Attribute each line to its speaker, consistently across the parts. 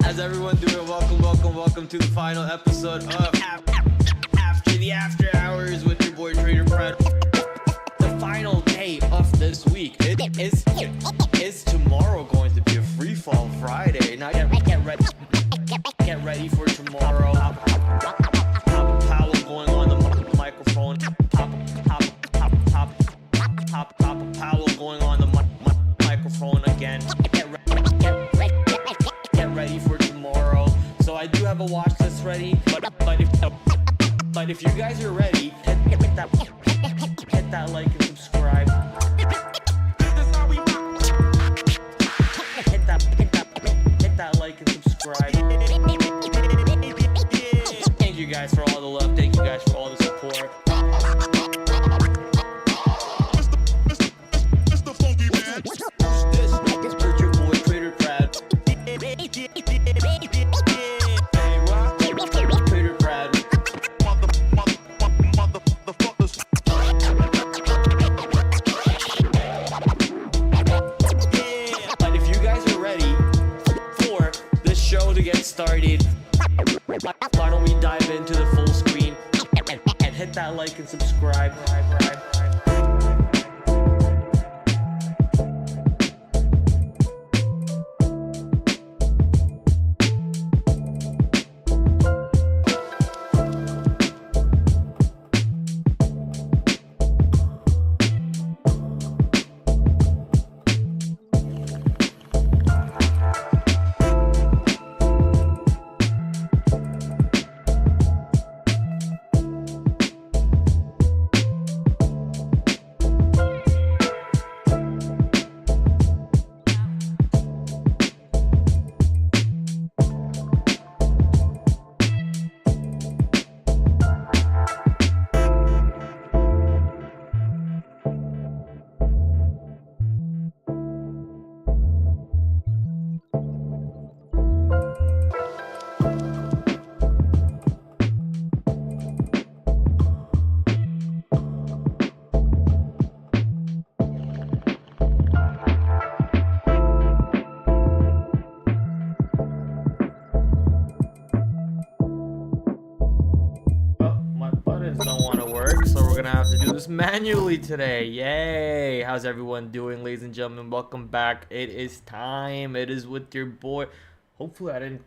Speaker 1: How's everyone doing? Welcome to the final episode of After the After Hours with your boy TraderPrad. The final day of this week is tomorrow going to be a free fall Friday. Now get ready for tomorrow. Powell going on the microphone. Powell going on the microphone again. Get ready for tomorrow. So I do have a watch list ready, but if you guys are ready, hit that like and subscribe. Hit that like and subscribe. Thank you guys for all the love. Thank you guys for all the support. Started. Why don't we dive into the full screen and hit that like and subscribe. Manually today. Yay! How's everyone doing, ladies and gentlemen? Welcome back. It is time. It is with your boy. Hopefully I didn't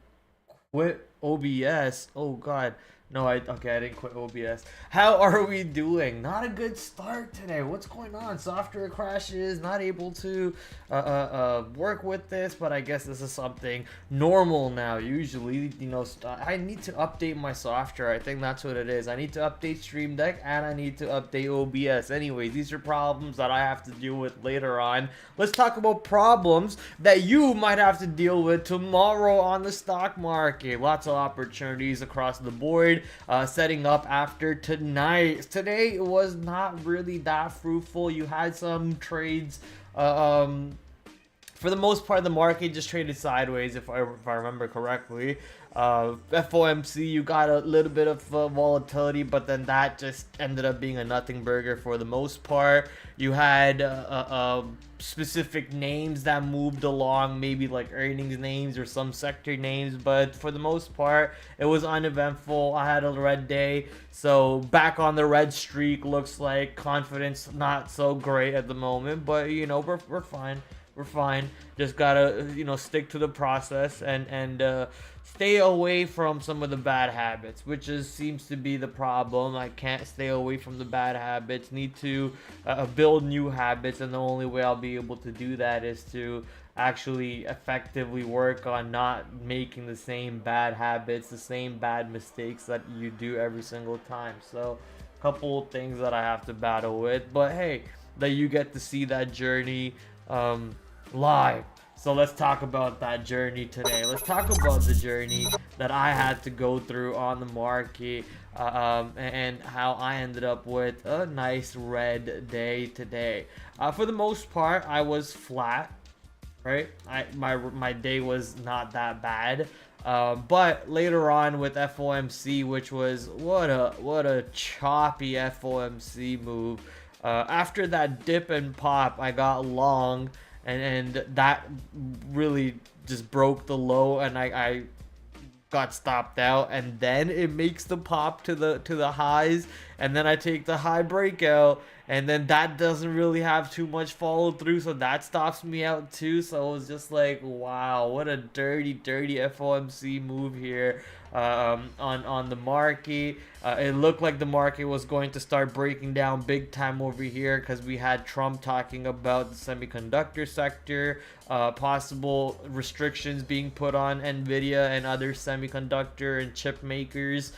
Speaker 1: quit OBS. Oh god. No, I didn't quit OBS. How are we doing? Not a good start today. What's going on? Software crashes, not able to work with this, but I guess this is something normal now. Usually, you know, I need to update my software. I think that's what it is. I need to update Stream Deck and I need to update OBS. Anyways, these are problems that I have to deal with later on. Let's talk about problems that you might have to deal with tomorrow on the stock market. Lots of opportunities across the board. Setting up after tonight. Today was not really that fruitful. You had some trades. For the most part, the market just traded sideways, if I remember correctly. FOMC, you got a little bit of volatility, but then that just ended up being a nothing burger for the most part. You had specific names that moved along, maybe like earnings names or some sector names, but for the most part, it was uneventful. I had a red day, so back on the red streak. Looks like confidence not so great at the moment, but you know, we're fine. We're fine. Just gotta, you know, stick to the process and stay away from some of the bad habits, which seems to be the problem. I can't stay away from the bad habits. Need to build new habits, and the only way I'll be able to do that is to actually effectively work on not making the same bad habits, the same bad mistakes that you do every single time. So, a couple of things that I have to battle with, but hey, that you get to see that journey live. So let's talk about that journey today. Let's talk about the journey that I had to go through on the market, and how I ended up with a nice red day today. For the most part, I was flat, right? My day was not that bad. But later on with FOMC, which was what a choppy FOMC move. After that dip and pop, I got long, and that really just broke the low, and I got stopped out, and then it makes the pop to the highs, and then I take the high breakout, and then that doesn't really have too much follow through, so that stops me out too. So it was just like, wow, what a dirty FOMC move here on the market. It looked like the market was going to start breaking down big time over here, because we had Trump talking about the semiconductor sector, possible restrictions being put on Nvidia and other semiconductor and chip makers,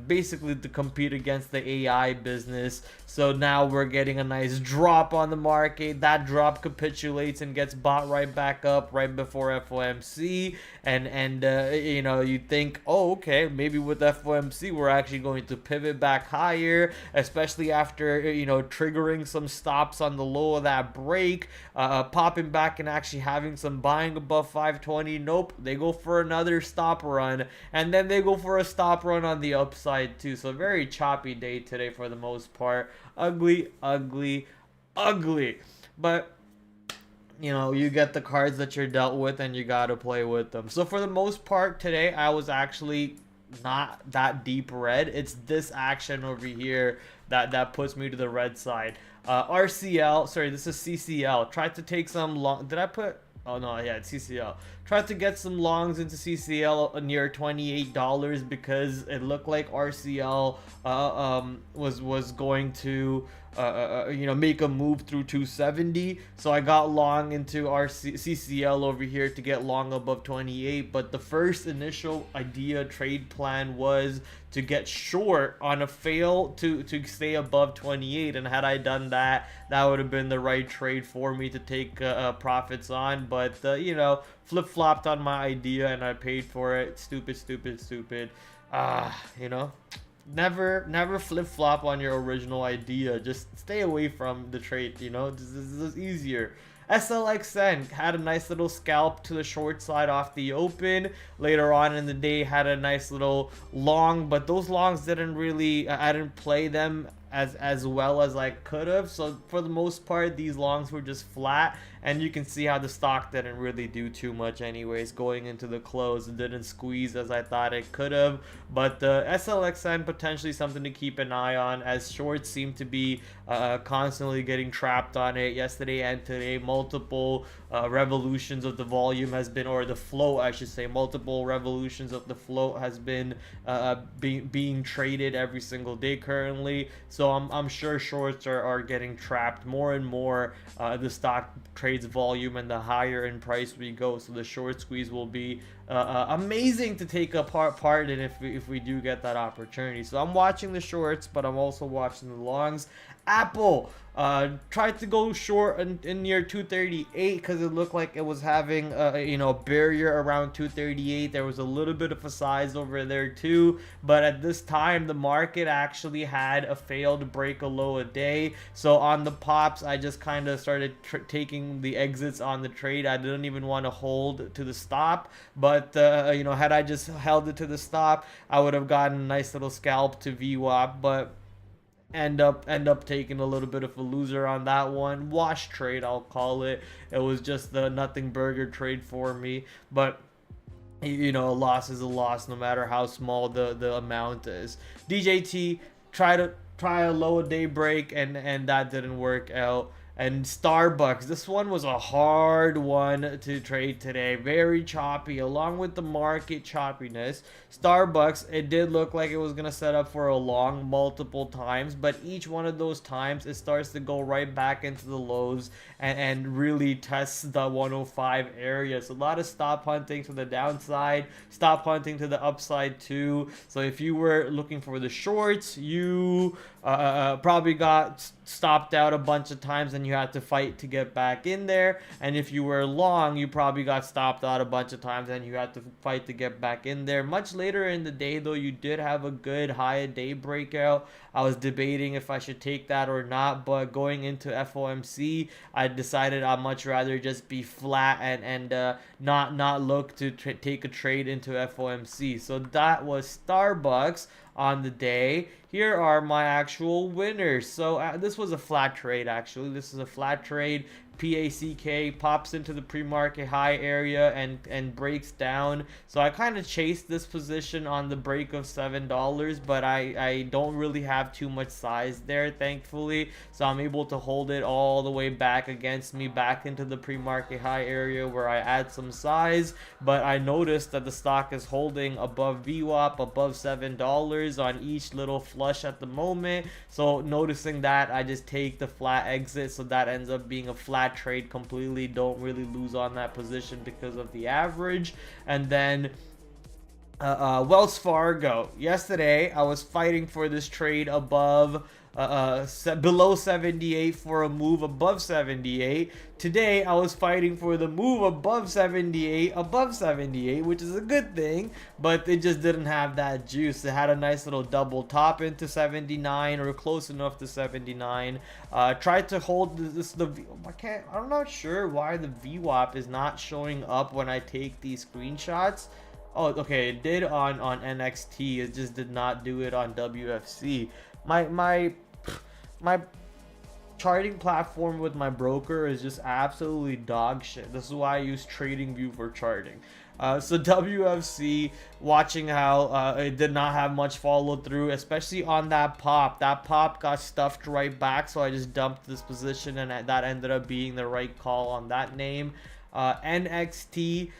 Speaker 1: basically to compete against the AI business. So now we're getting a nice drop on the market. That drop capitulates and gets bought right back up right before FOMC, and you know, you think, oh, okay, maybe with FOMC we're actually going to pivot back higher, especially after, you know, triggering some stops on the low of that break, popping back and actually having some buying above 520. Nope, they go for another stop run, and then they go for a stop run on the upside too. So very choppy day today for the most part. Ugly. But you know, you get the cards that you're dealt with, and you gotta play with them. So for the most part today, I was actually not that deep red. It's this action over here that puts me to the red side. RCL, sorry, this is CCL. Tried to take some long. Did I put? Oh no, yeah, it's CCL. Tried to get some longs into CCL near $28 because it looked like RCL was going to you know, make a move through 270. So I got long into CCL over here to get long above 28. But the first initial idea trade plan was to get short on a fail to stay above 28, and had I done that, that would have been the right trade for me to take profits on. But you know, flip-flopped on my idea, and I paid for it. Stupid. You know, never flip-flop on your original idea. Just stay away from the trade, you know. This is easier. SLXN had a nice little scalp to the short side off the open. Later on in the day, had a nice little long, but those longs didn't really, I didn't play them as well as I could have. So for the most part, these longs were just flat, and you can see how the stock didn't really do too much anyways. Going into the close, it didn't squeeze as I thought it could have. But the SLXN potentially something to keep an eye on, as shorts seem to be constantly getting trapped on it yesterday and today. Multiple revolutions of the volume has been, or the float I should say, multiple revolutions of the float has been being traded every single day currently. So I'm sure shorts are getting trapped more and more. The stock trades volume, and the higher in price we go, so the short squeeze will be amazing to take a part in if we do get that opportunity. So I'm watching the shorts, but I'm also watching the longs. Apple tried to go short in near 238 because it looked like it was having you know, barrier around 238. There was a little bit of a size over there too, but at this time the market actually had a failed break a low a day. So on the pops, I just kind of started taking the exits on the trade. I didn't even want to hold to the stop, but you know, had I just held it to the stop, I would have gotten a nice little scalp to VWAP, but end up taking a little bit of a loser on that one. Wash trade, I'll call it. It was just the nothing burger trade for me, but you know, a loss is a loss no matter how small the amount is. DJT try a lower day break, and that didn't work out. And Starbucks, this one was a hard one to trade today. Very choppy, along with the market choppiness. Starbucks, it did look like it was going to set up for a long multiple times, but each one of those times, it starts to go right back into the lows and really tests the 105 area. So a lot of stop hunting to the downside, stop hunting to the upside too. So if you were looking for the shorts, you probably got stopped out a bunch of times, and you had to fight to get back in there. And if you were long, you probably got stopped out a bunch of times, and you had to fight to get back in there. Much later in the day though, you did have a good high day breakout. I was debating if I should take that or not, but going into FOMC, I decided I'd much rather just be flat and not look to take a trade into FOMC. So that was Starbucks on the day. Here are my actual winners. So this was a flat trade, actually. This is a flat trade. PACK, pops into the pre-market high area and breaks down. So I kind of chased this position on the break of $7, but I don't really have too much size there, thankfully. So I'm able to hold it all the way back against me, back into the pre-market high area where I add some size. But I noticed that the stock is holding above VWAP, above $7 on each little flush at the moment. So noticing that, I just take the flat exit. So that ends up being a flat trade completely. Don't really lose on that position because of the average. And then Wells Fargo, yesterday I was fighting for this trade above below 78 for a move above 78. Today I was fighting for the move above 78, which is a good thing, but it just didn't have that juice. It had a nice little double top into 79 or close enough to 79. Tried to hold this I'm not sure why the VWAP is not showing up when I take these screenshots. Oh, okay, it did on NXT. It just did not do it on WFC. My charting platform with my broker is just absolutely dog shit. This is why I use TradingView for charting. So WFC, watching how it did not have much follow through, especially on that pop. That pop got stuffed right back, so I just dumped this position, and that ended up being the right call on that name. NXT.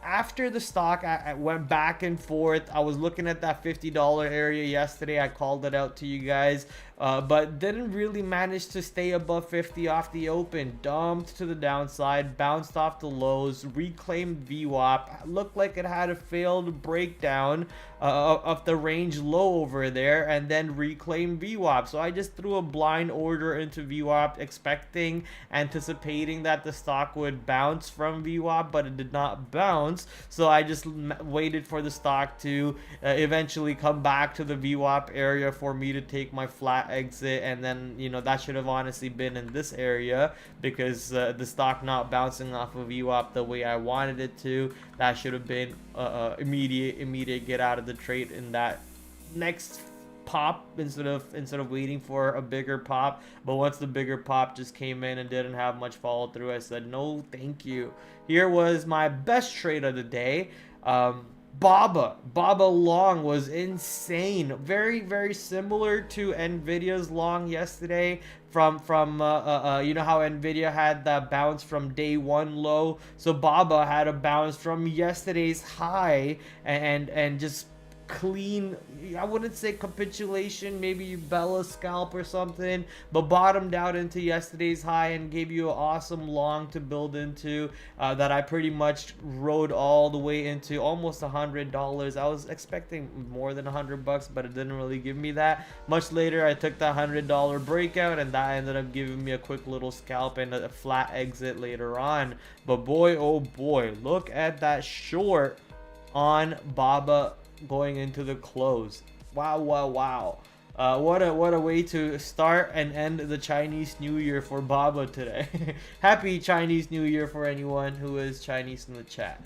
Speaker 1: After the stock, I went back and forth. I was looking at that $50 area yesterday. I called it out to you guys, but didn't really manage to stay above 50 off the open. Dumped to the downside, bounced off the lows, reclaimed VWAP. Looked like it had a failed breakdown of the range low over there, and then reclaimed VWAP. So I just threw a blind order into VWAP, anticipating that the stock would bounce from VWAP, but it did not bounce. So I just waited for the stock to eventually come back to the VWAP area for me to take my flat exit, and then, you know, that should have honestly been in this area, because the stock not bouncing off of VWAP the way I wanted it to. That should have been immediate get out of the trade in that next pop, instead of waiting for a bigger pop. But once the bigger pop just came in and didn't have much follow through, I said no thank you. Here was my best trade of the day. Baba long was insane. Very similar to Nvidia's long yesterday. From you know how Nvidia had that bounce from day one low, so Baba had a bounce from yesterday's high, and just clean, I wouldn't say capitulation, maybe you Bella scalp or something, but bottomed out into yesterday's high and gave you an awesome long to build into, that I pretty much rode all the way into almost $100. I was expecting more than $100, but it didn't really give me that. Much later I took that $100 breakout, and that ended up giving me a quick little scalp and a flat exit later on. But boy, oh boy, look at that short on Baba going into the close. Wow. What a way to start and end the Chinese New Year for Baba today. Happy Chinese New Year for anyone who is Chinese in the chat.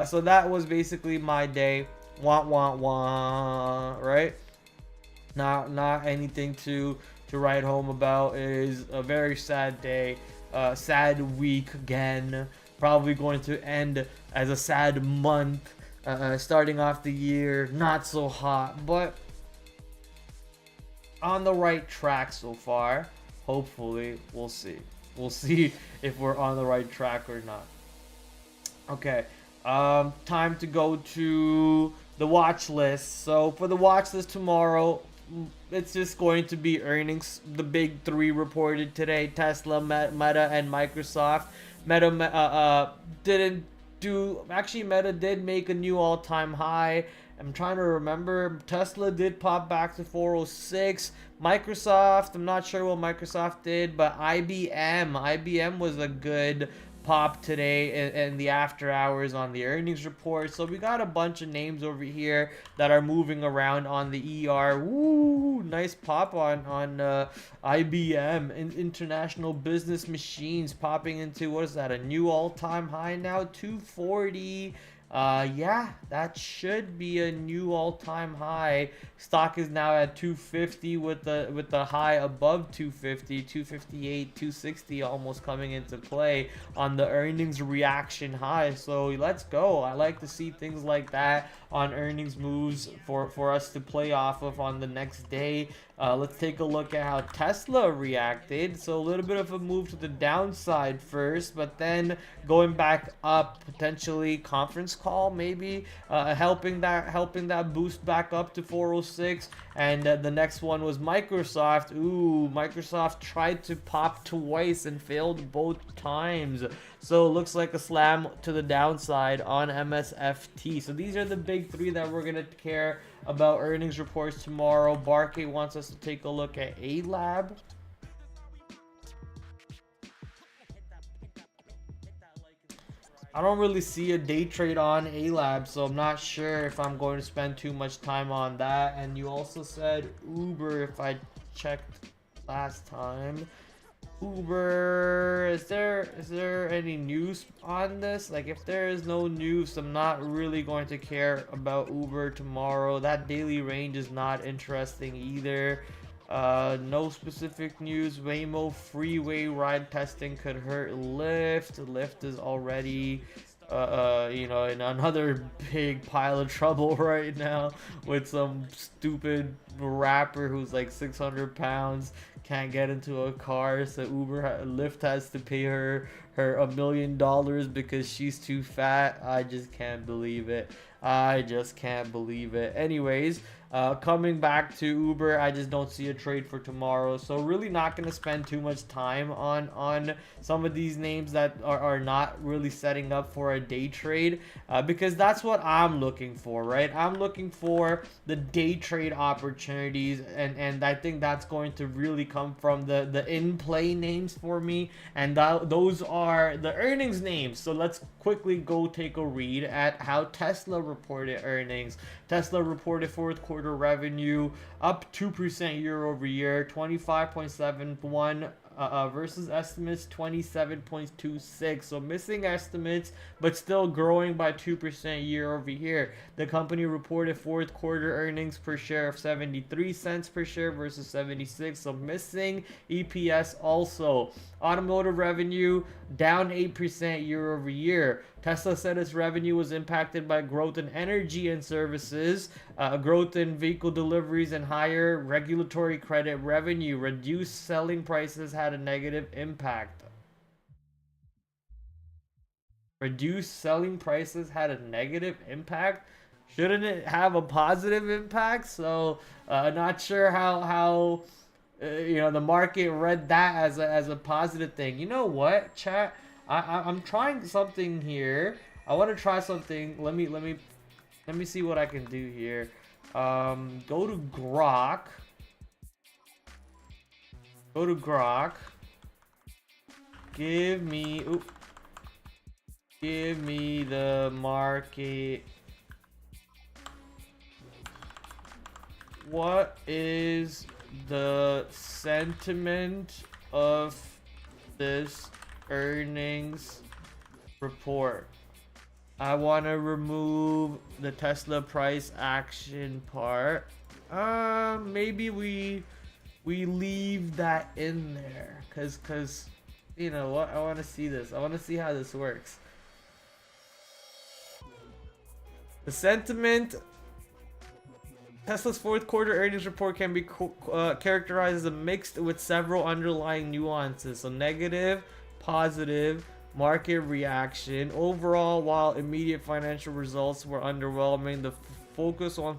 Speaker 1: So that was basically my day. Right? Not anything to write home about. It is a very sad day, sad week again. Probably going to end as a sad month. Starting off the year not so hot, but on the right track so far. Hopefully, we'll see if we're on the right track or not. Okay, time to go to the watch list. So for the watch list tomorrow, it's just going to be earnings. The big three reported today: Tesla, Meta, and Microsoft. Meta didn't do, actually Meta did make a new all-time high. I'm trying to remember. Tesla did pop back to 406. Microsoft, I'm not sure what Microsoft did, but IBM was a good pop today in the after hours on the earnings report. So we got a bunch of names over here that are moving around on the ER. Woo, nice pop on IBM, International Business Machines, popping into, what is that, a new all-time high now, 240. Yeah, that should be a new all-time high. Stock is now at 250 with the high above 250, 258, 260 almost coming into play on the earnings reaction high. So let's go. I like to see things like that on earnings moves for us to play off of on the next day. Let's take a look at how Tesla reacted. So a little bit of a move to the downside first, but then going back up, potentially conference call maybe, helping that boost back up to 406. And the next one was Microsoft. Ooh, Microsoft tried to pop twice and failed both times. So it looks like a slam to the downside on MSFT. So these are the big three that we're gonna care about earnings reports tomorrow. Barkey wants us to take a look at A-Lab. I don't really see a day trade on A-Lab, so I'm not sure if I'm going to spend too much time on that. And you also said Uber, if I checked last time. Uber, is there any news on this? Like, if there is no news, I'm not really going to care about Uber tomorrow. That daily range is not interesting either. No specific news. Waymo freeway ride testing could hurt Lyft. Lyft is already you know, in another big pile of trouble right now with some stupid rapper who's like 600 pounds, can't get into a car, so Lyft has to pay her $1 million because she's too fat. I just can't believe it. I just can't believe it. Anyways, coming back to Uber, I just don't see a trade for tomorrow, so really not going to spend too much time on some of these names that are not really setting up for a day trade, because that's what I'm looking for, right? I'm looking for the day trade opportunities, and I think that's going to really come from the in-play names for me, and those are the earnings names. So let's quickly go take a read at how Tesla reported earnings. Tesla reported fourth quarter revenue up 2% year over year, 25.71 versus estimates 27.26. So missing estimates, but still growing by 2% year over year. The company reported fourth quarter earnings per share of 73 cents per share versus 76. So missing EPS also. Automotive revenue down 8% year over year. Tesla said its revenue was impacted by growth in energy and services, growth in vehicle deliveries, and higher regulatory credit revenue. Reduced selling prices had a negative impact. Reduced selling prices had a negative impact? Shouldn't it have a positive impact? So, not sure how you know, the market read that as a positive thing. You know what, chat? I'm trying something here. I want to try something. Let me see what I can do here. Go to Grok. Go to Grok. Give me the market. What is the sentiment of this earnings report? I want to remove the Tesla price action part. Maybe we leave that in there cuz you know what, I want to see this. I want to see how this works. The sentiment. Tesla's fourth quarter earnings report can be characterized as a mixed with several underlying nuances. So negative, positive, market reaction. Overall, while immediate financial results were underwhelming, the focus on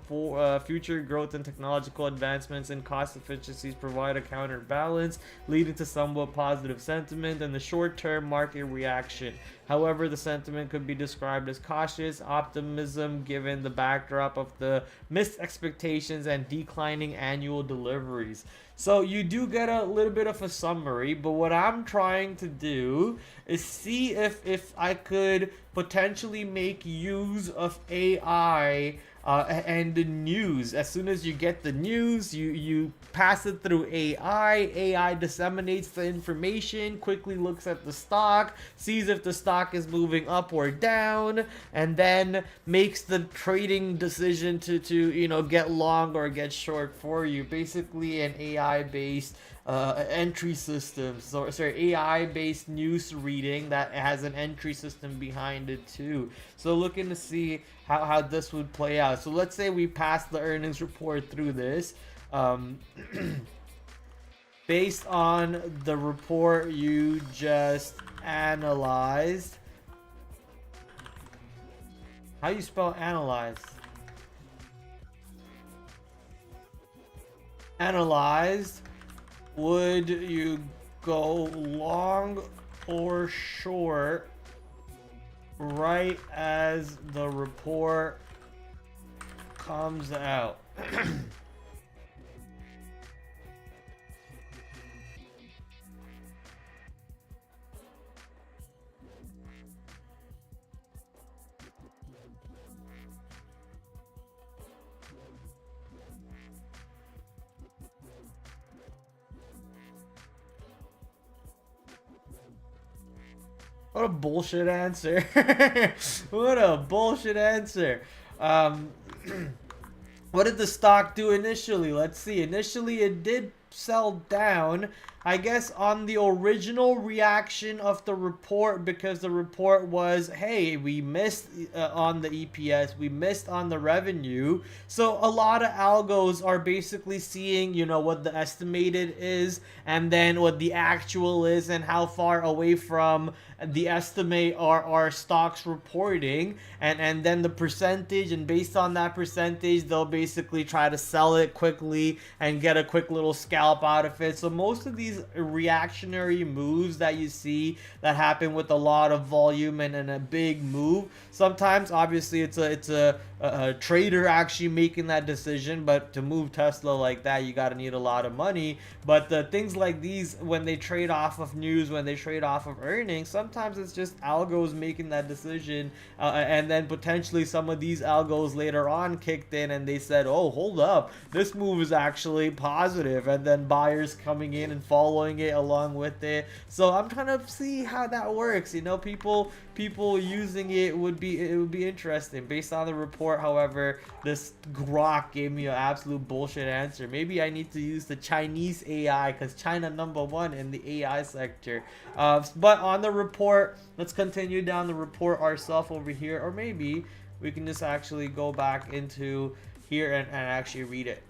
Speaker 1: future growth and technological advancements and cost efficiencies provide a counterbalance, leading to somewhat positive sentiment and the short-term market reaction. However, the sentiment could be described as cautious optimism given the backdrop of the missed expectations and declining annual deliveries. So you do get a little bit of a summary, but what I'm trying to do is see if I could potentially make use of AI and the news. As soon as you get the news, you pass it through AI. AI disseminates the information, quickly looks at the stock, sees if the stock is moving up or down, and then makes the trading decision to get long or get short for you. Basically, an AI based entry system. So sorry, AI based news reading that has an entry system behind it too. So looking to see how this would play out. So let's say we pass the earnings report through this. Based on the report you just analyzed. How you spell analyze? Analyzed. Would you go long or short right as the report comes out? What a bullshit answer. What a bullshit answer. What did the stock do initially? Let's see. Initially, it did sell down, I guess, on the original reaction of the report, because the report was, hey, we missed on the EPS, we missed on the revenue. So a lot of algos are basically seeing, what the estimated is, and then what the actual is, and how far away from the estimate are stocks reporting, and then the percentage, and based on that percentage, they'll basically try to sell it quickly and get a quick little scalp out of it. So most of these reactionary moves that you see that happen with a lot of volume and a big move, sometimes obviously it's a trader actually making that decision, but to move Tesla like that, you got to need a lot of money. But the things like these, when they trade off of news, when they trade off of earnings, sometimes it's just algos making that decision, and then potentially some of these algos later on kicked in and they said, oh, hold up, this move is actually positive, and then buyers coming in and following it along with it. So I'm trying to see how that works. People using it would be interesting. Based on the report, however, this Grok gave me an absolute bullshit answer. Maybe I need to use the Chinese AI, because China #1 in the AI sector. But on the report, let's continue down the report ourselves over here, or maybe we can just actually go back into here and actually read it.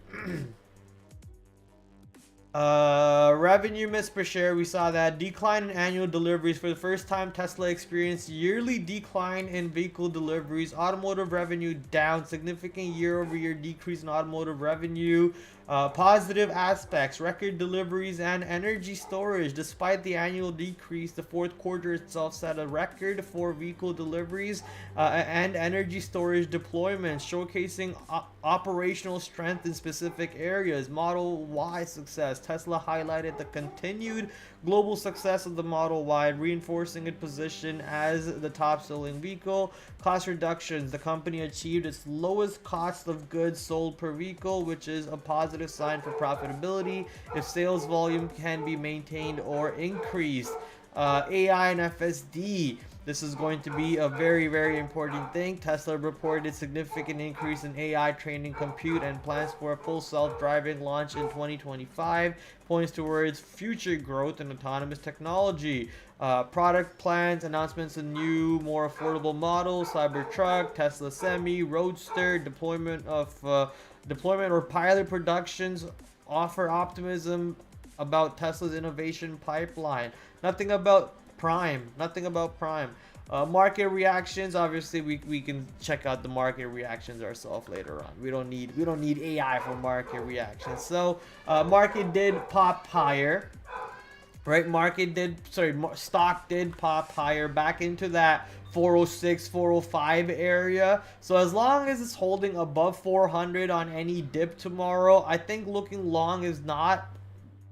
Speaker 1: Revenue miss per share, we saw that. Decline in annual deliveries. For the first time, Tesla experienced yearly decline in vehicle deliveries. Automotive revenue down. Significant year-over-year decrease in automotive revenue. Positive aspects: record deliveries and energy storage. Despite the annual decrease, the fourth quarter itself set a record for vehicle deliveries and energy storage deployments, showcasing operational strength in specific areas. Model Y success. Tesla highlighted the continued global success of the Model Y, reinforcing its position as the top-selling vehicle. Cost reductions. The company achieved its lowest cost of goods sold per vehicle, which is a positive sign for profitability if sales volume can be maintained or increased. AI and FSD. This is going to be a very, very important thing. Tesla reported significant increase in AI training compute and plans for a full self-driving launch in 2025. Points towards future growth in autonomous technology. Product plans, announcements of new, more affordable models, Cybertruck, Tesla Semi, Roadster, deployment or pilot productions offer optimism about Tesla's innovation pipeline. Nothing about Prime. Market reactions. Obviously, we can check out the market reactions ourselves later on. We don't need AI for market reactions. So market did pop higher, right? Stock did pop higher back into that 406, 405 area. So as long as it's holding above 400 on any dip tomorrow, I think looking long is not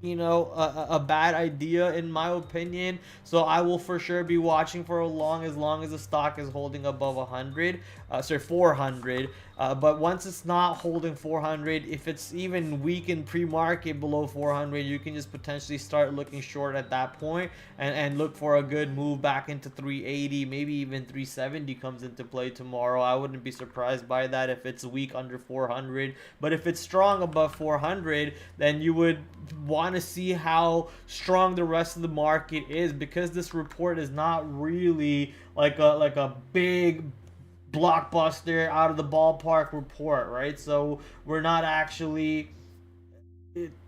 Speaker 1: a bad idea in my opinion. So I will for sure be watching for as long as the stock is holding above 100. sorry, 400. But once it's not holding 400, if it's even weak in pre-market below 400, you can just potentially start looking short at that point, and look for a good move back into 380, maybe even 370 comes into play tomorrow. I wouldn't be surprised by that if it's weak under 400. But if it's strong above 400, then you would want to see how strong the rest of the market is, because this report is not really like a big blockbuster out of the ballpark report, right? So we're not actually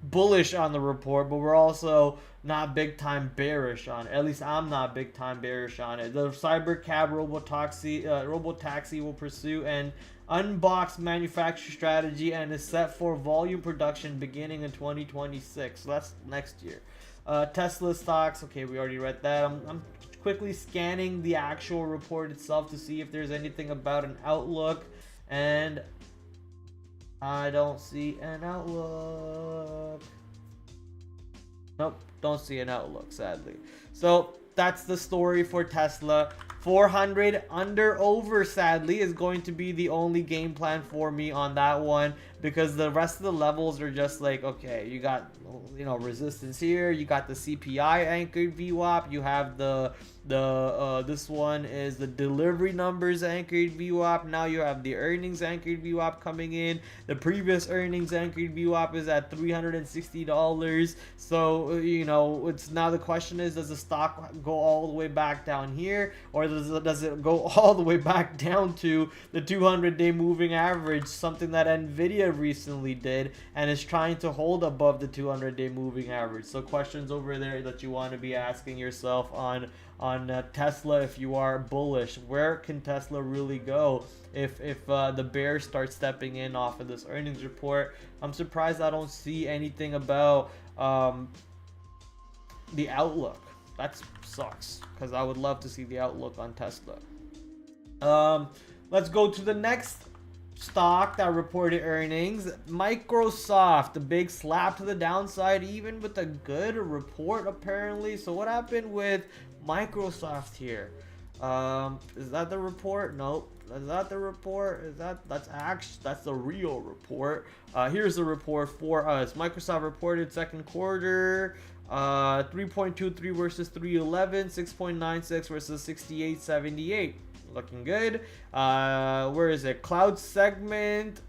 Speaker 1: bullish on the report, but we're also not big time bearish on it. At least I'm not big time bearish on it. The cyber cab robotaxi will pursue an unboxed manufacturer strategy and is set for volume production beginning in 2026. So that's next year. Tesla stocks, okay, we already read that. I'm quickly scanning the actual report itself to see if there's anything about an outlook, and I don't see an outlook. Nope, don't see an outlook, sadly. So that's the story for Tesla. 400 under over, sadly, is going to be the only game plan for me on that one, because the rest of the levels are just like, okay, you got, you know, resistance here, you got the CPI anchored VWAP, you have the this one is the delivery numbers anchored VWAP. Now you have the earnings anchored VWAP coming in. The previous earnings anchored VWAP is at $360. So, you know, it's now the question is, does the stock go all the way back down here, or does it go all the way back down to the 200-day moving average, something that Nvidia recently did and is trying to hold above the 200-day moving average? So questions over there that you want to be asking yourself on Tesla if you are bullish. Where can Tesla really go if the bears start stepping in off of this earnings report? I'm surprised I don't see anything about the outlook. That sucks, because I would love to see the outlook on Tesla. Let's go to the next stock that reported earnings. Microsoft, the big slap to the downside, even with a good report apparently. So what happened with Microsoft here? Is that the report? Nope. Is that the report? That's the real report. Here's the report for us. Microsoft reported second quarter 3.23 versus 311, 6.96 versus 68.78. Looking good. Where is it? Cloud segment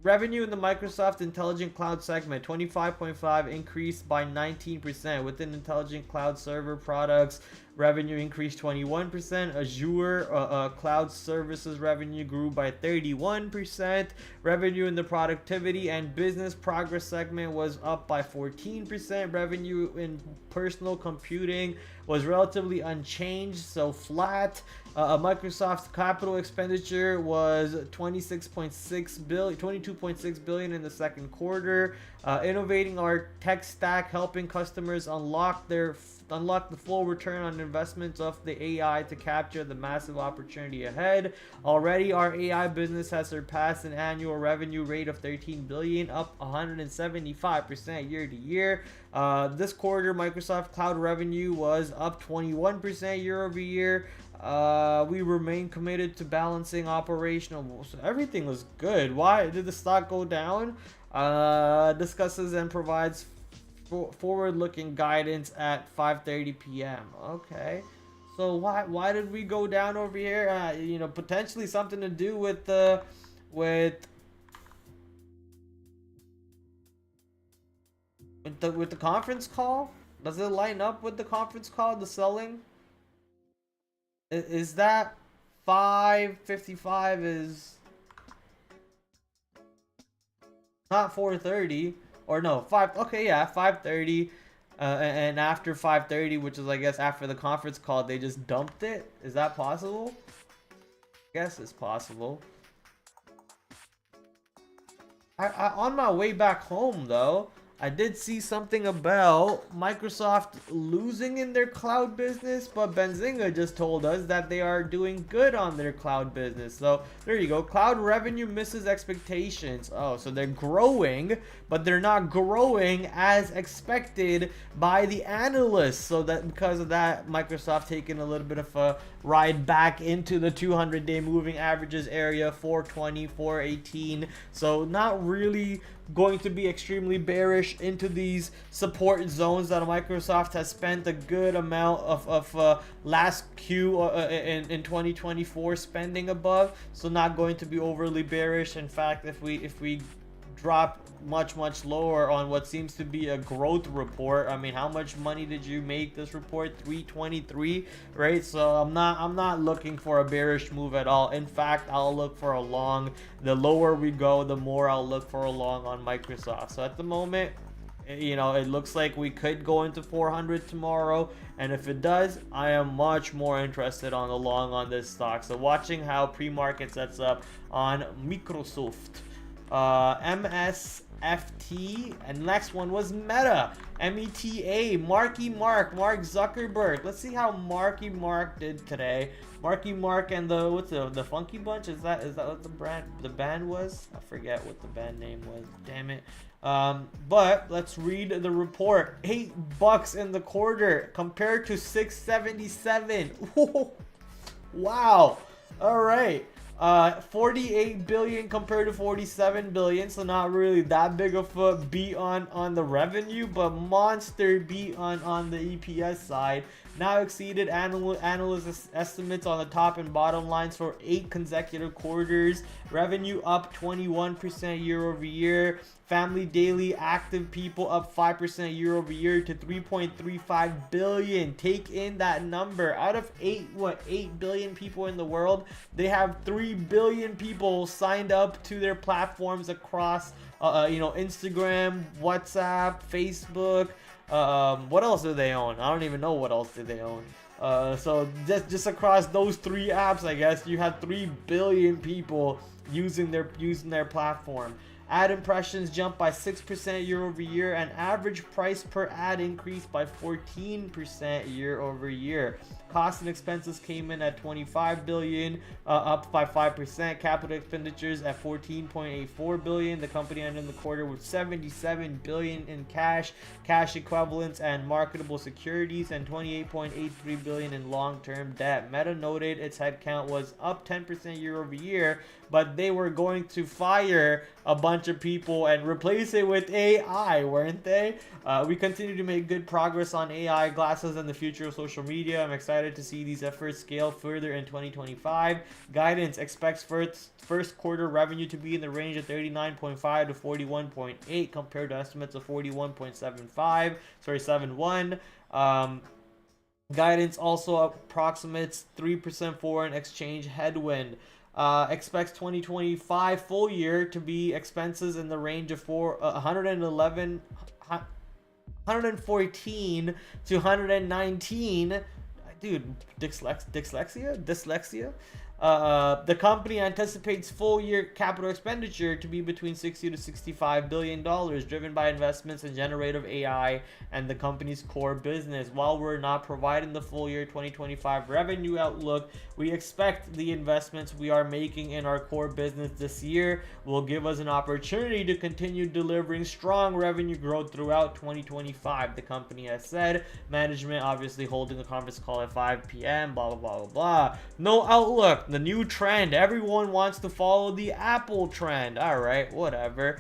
Speaker 1: revenue in the Microsoft Intelligent Cloud segment, 25.5, increased by 19%. Within Intelligent Cloud Server products, revenue increased 21%. Azure Cloud Services revenue grew by 31%. Revenue in the Productivity and Business Progress segment was up by 14%. Revenue in Personal Computing was relatively unchanged, so flat. Microsoft's capital expenditure was 22.6 billion in the second quarter. Innovating our tech stack, helping customers unlock the full return on investments of the AI to capture the massive opportunity ahead. Already, our AI business has surpassed an annual revenue rate of 13 billion, up 175% year to year. This quarter, Microsoft Cloud revenue was up 21% year over year. We remain committed to balancing operational. So everything was good. Why did the stock go down? Discusses and provides forward-looking guidance at 5:30 p.m. Okay, so why did we go down over here? You know, potentially something to do with the conference call. Does it line up with the conference call? The selling is that 5:55 is not 4:30. Or no, 5. Okay, yeah, 5:30, and after 5:30, which is I guess after the conference call, they just dumped it. Is that possible? I guess it's possible. On my way back home though, I did see something about Microsoft losing in their cloud business, but Benzinga just told us that they are doing good on their cloud business. So there you go. Cloud revenue misses expectations. Oh, so they're growing, but they're not growing as expected by the analysts. So that because of that, Microsoft taking a little bit of a ride back into the 200-day moving averages area, 420, 418. So not really going to be extremely bearish into these support zones that Microsoft has spent a good amount of last Q in 2024 spending above. So not going to be overly bearish. In fact, if we drop much lower on what seems to be a growth report, I mean, how much money did you make this report? 323, right? So I'm not looking for a bearish move at all. In fact, I'll look for a long. The lower we go, the more I'll look for a long on Microsoft. So at the moment, you know, it looks like we could go into 400 tomorrow, and if it does, I am much more interested on the long on this stock. So watching how pre-market sets up on Microsoft. MSFT, and next one was Meta, META, Mark Zuckerberg. Let's see how Marky Mark did today. Marky Mark and the Funky Bunch, is that what the band was? I forget what the band name was, damn it. But let's read the report. $8 in the quarter compared to $677. Wow. All right. 48 billion compared to 47 billion, so not really that big of a beat on the revenue, but monster beat on the EPS side. Now exceeded analyst estimates on the top and bottom lines for 8 consecutive quarters. Revenue up 21% year over year. Family daily active people up 5% year over year to 3.35 billion. Take in that number. Out of 8 billion people in the world, they have 3 billion people signed up to their platforms across Instagram, WhatsApp, Facebook. What else do they own? I don't even know what else do they own. So just across those 3 apps, I guess you had 3 billion people using their platform. Ad impressions jumped by 6% year over year, and average price per ad increased by 14% year over year. Costs and expenses came in at 25 billion, up by 5%. Capital expenditures at 14.84 billion. The company ended the quarter with 77 billion in cash equivalents, and marketable securities, and 28.83 billion in long-term debt. Meta noted its headcount was up 10% year over year, but they were going to fire a bunch of people and replace it with AI, weren't they? We continue to make good progress on AI glasses and the future of social media. I'm excited to see these efforts scale further in 2025. Guidance expects first quarter revenue to be in the range of 39.5 to 41.8 compared to estimates of 71. Guidance also approximates 3% foreign exchange headwind. Expects 2025 full year to be expenses in the range of 114 to 119. Dude, dyslexia. The company anticipates full year capital expenditure to be between 60 to 65 billion dollars, driven by investments in generative AI and the company's core business. While we're not providing the full year 2025 revenue outlook, we expect the investments we are making in our core business this year will give us an opportunity to continue delivering strong revenue growth throughout 2025, the company has said. Management obviously holding a conference call at 5 p.m. blah blah blah. No outlook. The new trend, everyone wants to follow the Apple trend. All right, whatever.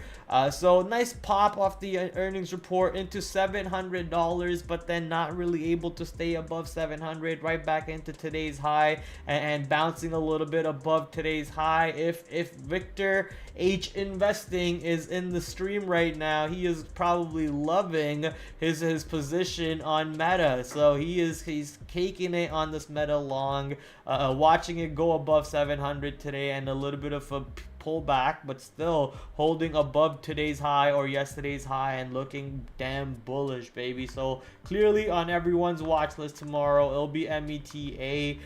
Speaker 1: So nice pop off the earnings report into $700, but then not really able to stay above 700, right back into today's high, and bouncing a little bit above today's high. If Victor H Investing is in the stream right now, he is probably loving his position on Meta. So he's caking it on this Meta long, watching it go above 700 today, and a little bit of a pullback, but still holding above today's high or yesterday's high and looking damn bullish, baby. So clearly on everyone's watch list tomorrow, it'll be META.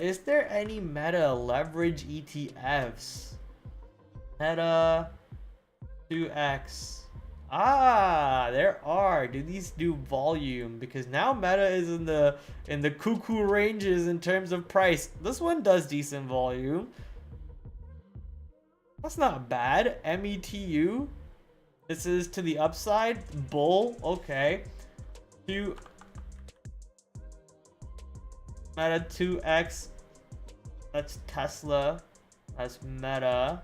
Speaker 1: Is there any Meta leverage ETFs? Meta 2X. Ah, there are. Do these do volume? Because now Meta is in the cuckoo ranges in terms of price. This one does decent volume. That's not bad. METU. This is to the upside. Bull. Okay. Two. Meta 2x. That's Tesla. That's Meta.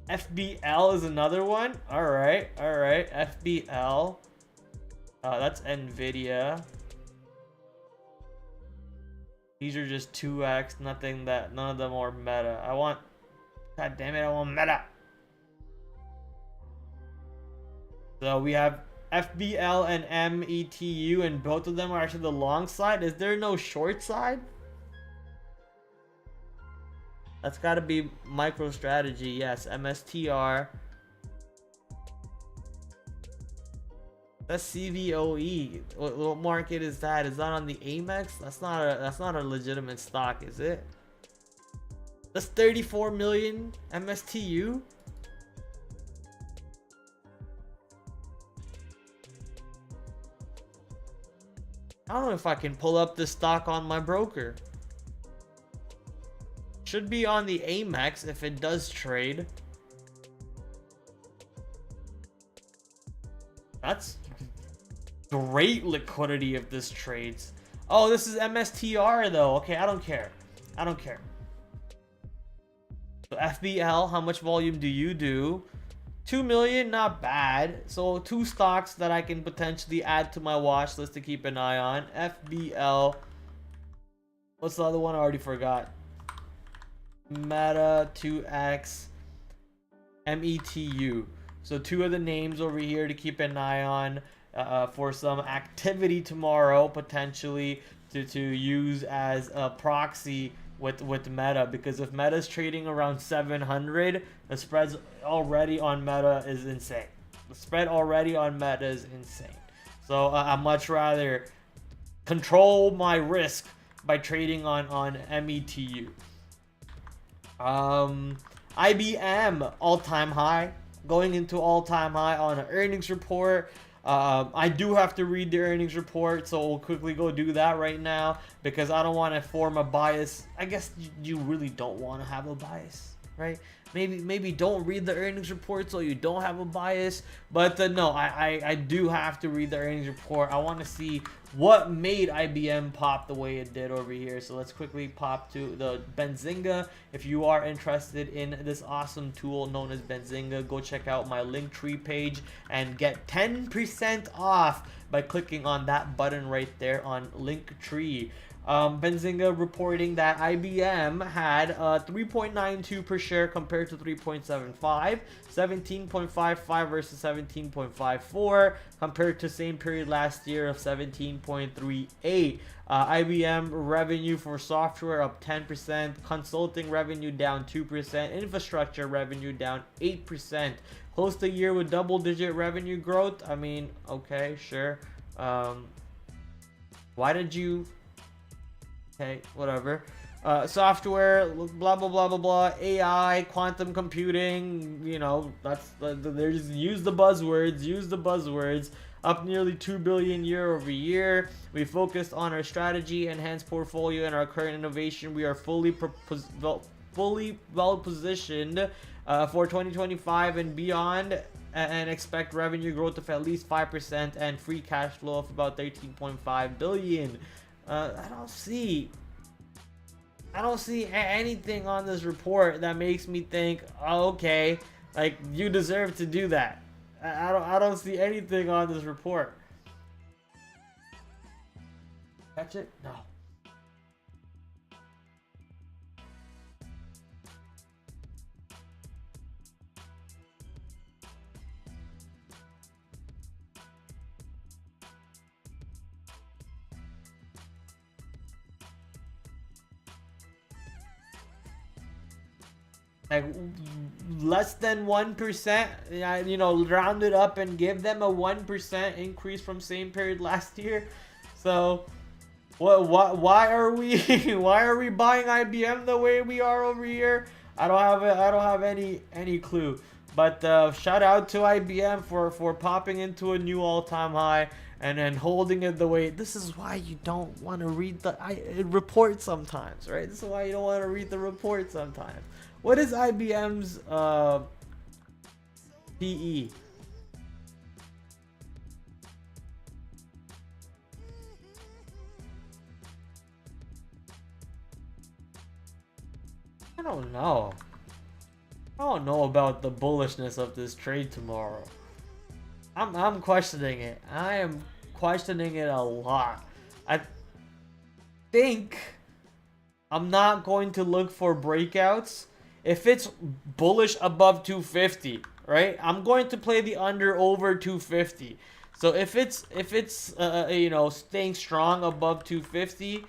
Speaker 1: FBL is another one. All right. FBL. That's Nvidia. These are just 2x. None of them are Meta. God damn it, I want Meta. So we have FBL and METU, and both of them are actually the long side. Is there no short side? That's got to be MicroStrategy. Yes, MSTR. That's CVOE. What market is that? Is that on the Amex? That's not a legitimate stock, is it? That's 34 million MSTU. I don't know if I can pull up this stock on my broker. Should be on the Amex if it does trade. That's great liquidity if this trades. Oh, this is MSTR though. Okay, I don't care. So FBL, how much volume do you do? 2 million, not bad. So 2 stocks that I can potentially add to my watch list to keep an eye on. FBL. What's the other one? I already forgot. Meta 2x METU. So 2 of the names over here to keep an eye on for some activity tomorrow, potentially to use as a proxy with Meta, because if Meta's trading around 700, the spreads already on Meta is insane. The spread already on Meta is insane. So I'd much rather control my risk by trading on METU. IBM all-time high, going into all-time high on an earnings report. I do have to read the earnings report, so we'll quickly go do that right now because I don't want to form a bias. I guess you really don't want to have a bias, right? Maybe don't read the earnings report so you don't have a bias. But no, I do have to read the earnings report. I want to see what made IBM pop the way it did over here. So let's quickly pop to the Benzinga. If you are interested in this awesome tool known as Benzinga, go check out my Linktree page and get 10% off by clicking on that button right there on Linktree. Benzinga reporting that IBM had 3.92 per share compared to 3.75, 17.55 versus 17.54 compared to same period last year of 17.38. IBM revenue for software up 10%, consulting revenue down 2%, infrastructure revenue down 8%. Closed the year with double-digit revenue growth. I mean, okay, sure. Why did you... Okay, whatever. Software, blah blah blah blah blah. AI, quantum computing. You know, they're just use the buzzwords. Up nearly 2 billion year over year. We focused on our strategy, enhanced portfolio, and our current innovation. We are fully well positioned for 2025 and beyond, and expect revenue growth of at least 5% and free cash flow of about 13.5 billion. I don't see anything on this report that makes me think, oh, okay, like you deserve to do that. I don't see anything on this report. Catch it? No. Like less than 1%, you know, round it up and give them a 1% increase from same period last year. So why are we why are we buying IBM the way we are over here? I don't have any clue. But shout out to IBM for popping into a new all-time high and then holding it the way. This is why you don't want to read the report sometimes, right? This is why you don't want to read the report sometimes. What is IBM's PE? I don't know. I don't know about the bullishness of this trade tomorrow. I'm questioning it. I am questioning it a lot. I think I'm not going to look for breakouts. If it's bullish above 250, right? I'm going to play the under over 250. So if it's you know, staying strong above 250,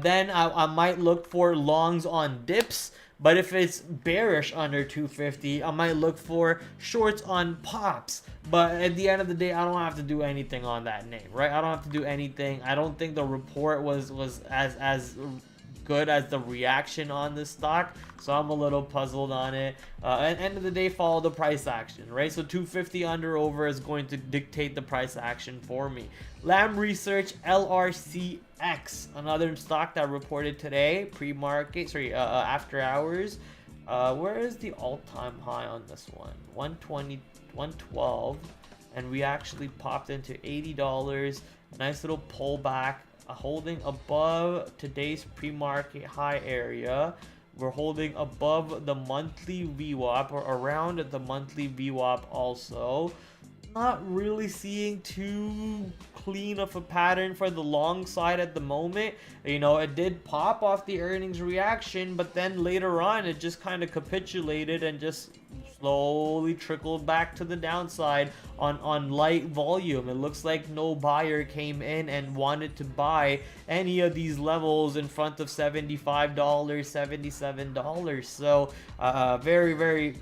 Speaker 1: then I might look for longs on dips. But if it's bearish under 250, I might look for shorts on pops. But at the end of the day, I don't have to do anything on that name, right? I don't have to do anything. I don't think the report was as good as the reaction on this stock, so I'm a little puzzled on it. At the end of the day, follow the price action, right? So 250 under over is going to dictate the price action for me. Lam Research LRCX, another stock that reported today, pre-market, after hours. Where is the all-time high on this one? 120, 112, and we actually popped into $80. Nice little pullback. Holding above today's pre-market high area. We're holding above the monthly VWAP, or around the monthly VWAP also. Not really seeing too clean of a pattern for the long side at the moment. You know, it did pop off the earnings reaction, but then later on it just kind of capitulated and just slowly trickled back to the downside on light volume. It looks like no buyer came in and wanted to buy any of these levels in front of $75, $77. So very, very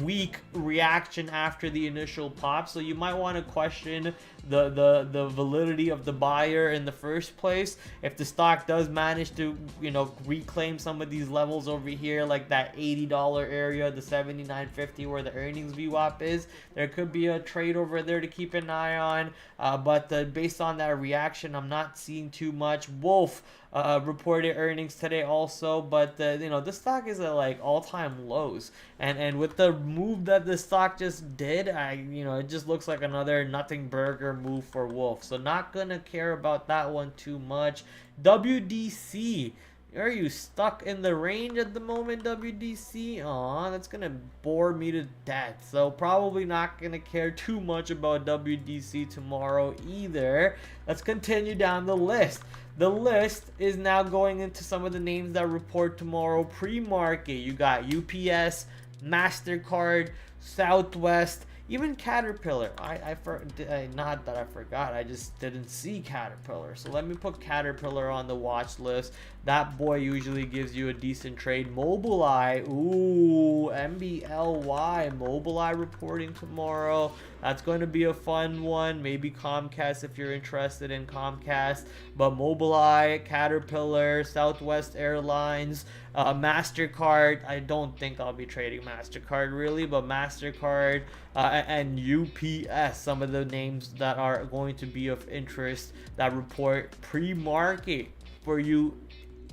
Speaker 1: weak reaction after the initial pop. So you might want to question the validity of the buyer in the first place. If the stock does manage to, you know, reclaim some of these levels over here, like that $80 area, the $79.50 where the earnings VWAP is, there could be a trade over there to keep an eye on. But based on that reaction, I'm not seeing too much. Wolf reported earnings today also, but you know, the stock is at like all-time lows, and with the move that the stock just did, you know, it just looks like another nothing burger move for Wolf. So not gonna care about that one too much. WDC, are you stuck in the range at the moment, WDC? Aw, that's gonna bore me to death. So probably not gonna care too much about WDC tomorrow either. Let's continue down the list. The list is now going into some of the names that report tomorrow pre-market. You got UPS, MasterCard, Southwest, even Caterpillar. Not that I forgot, I just didn't see Caterpillar. So let me put Caterpillar on the watch list. That boy usually gives you a decent trade. Mobileye, ooh, MBLY, Mobileye reporting tomorrow. That's going to be a fun one. Maybe Comcast if you're interested in Comcast. But Mobileye, Caterpillar, Southwest Airlines, MasterCard. I don't think I'll be trading MasterCard really, but MasterCard and UPS, some of the names that are going to be of interest that report pre-market for you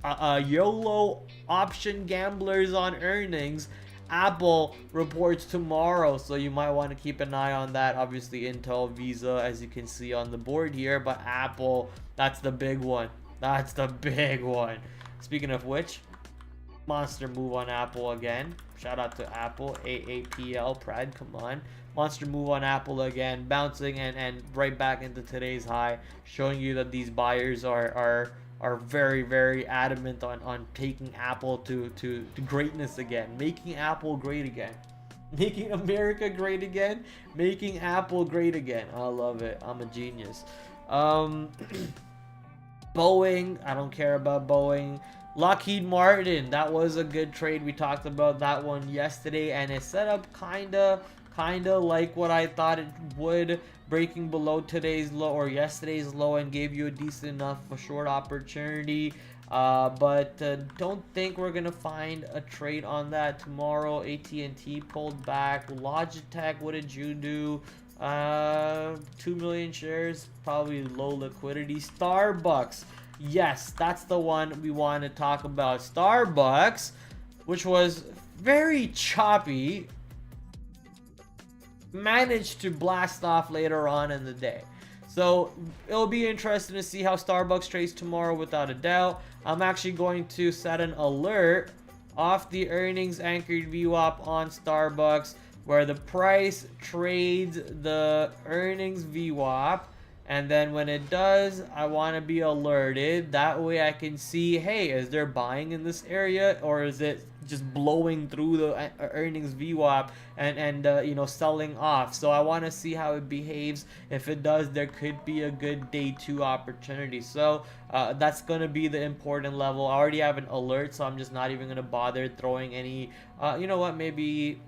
Speaker 1: YOLO option gamblers on earnings. Apple reports tomorrow, so you might want to keep an eye on that. Obviously Intel, Visa, as you can see on the board here, but Apple, that's the big one. That's the big one. Speaking of which, monster move on Apple again. Shout out to Apple. AAPL Prad, come on. Monster move on Apple again, bouncing and right back into today's high, showing you that these buyers are very, very adamant on taking Apple to greatness again, making Apple great again, making America great again, making Apple great again. I love it. I'm a genius. Boeing, I don't care about Boeing. Lockheed Martin, that was a good trade. We talked about that one yesterday, and it set up kinda like what I thought it would, breaking below today's low or yesterday's low and gave you a decent enough short opportunity. But don't think we're gonna find a trade on that tomorrow. AT&T pulled back. Logitech, what did you do? 2 million shares, probably low liquidity. Starbucks, yes, that's the one we want to talk about. Starbucks, which was very choppy, managed to blast off later on in the day. So it'll be interesting to see how Starbucks trades tomorrow, without a doubt. I'm actually going to set an alert off the earnings anchored VWAP on Starbucks, where the price trades the earnings VWAP. And then when it does, I want to be alerted. That way I can see, hey, is there buying in this area, or is it just blowing through the earnings VWAP and you know, selling off? So I want to see how it behaves. If it does, there could be a good day 2 opportunity. So that's going to be the important level. I already have an alert, so I'm just not even going to bother throwing any, you know what, maybe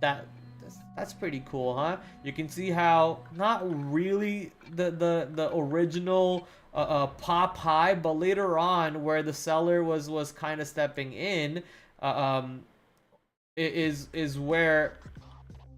Speaker 1: that's pretty cool, huh? You can see how not really the original pop high, but later on where the seller was kind of stepping in, is where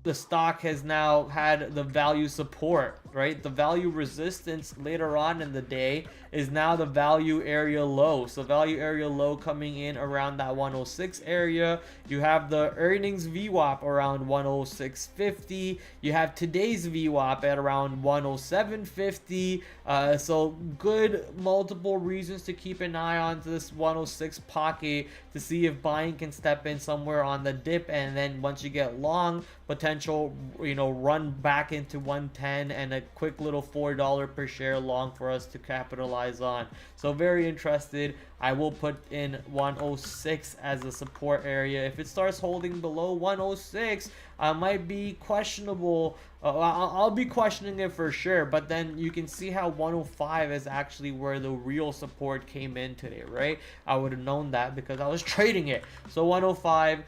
Speaker 1: the stock has now had the value support, right? The value resistance later on in the day is now the value area low. So value area low coming in around that 106 area. You have the earnings VWAP around 106.50. You have today's VWAP at around 107.50. So good multiple reasons to keep an eye on to this 106 pocket to see if buying can step in somewhere on the dip, and then once you get long, potential, you know, run back into 110 and a quick little $4 per share long for us to capitalize on. So very interested. I will put in 106 as a support area. If it starts holding below 106, I might be questionable. I'll be questioning it for sure, but then you can see how 105 is actually where the real support came in today, right? I would have known that because I was trading it. So 105,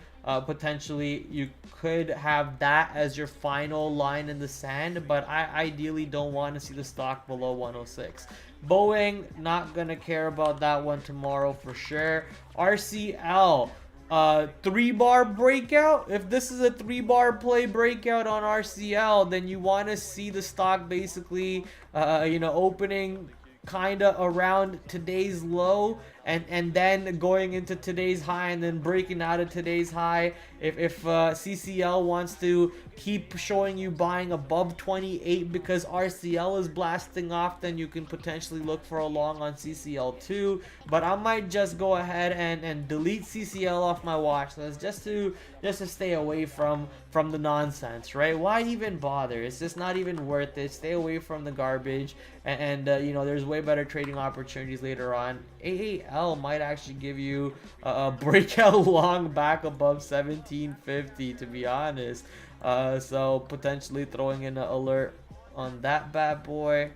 Speaker 1: potentially you could have that as your final line in the sand, but I ideally don't want to see the stock below 106. Boeing, not gonna care about that one tomorrow for sure. RCL, 3-bar breakout. If this is a 3-bar play breakout on RCL, then you want to see the stock basically you know, opening kind of around today's low and then going into today's high and then breaking out of today's high. If CCL wants to keep showing you buying above 28 because RCL is blasting off, then you can potentially look for a long on CCL too. But I might just go ahead and delete CCL off my watch list just to stay away from the nonsense, right? Why even bother? It's just not even worth it. Stay away from the garbage, and you know, there's way better trading opportunities later on. AAL might actually give you a breakout long back above 1750, to be honest. So potentially throwing in an alert on that bad boy.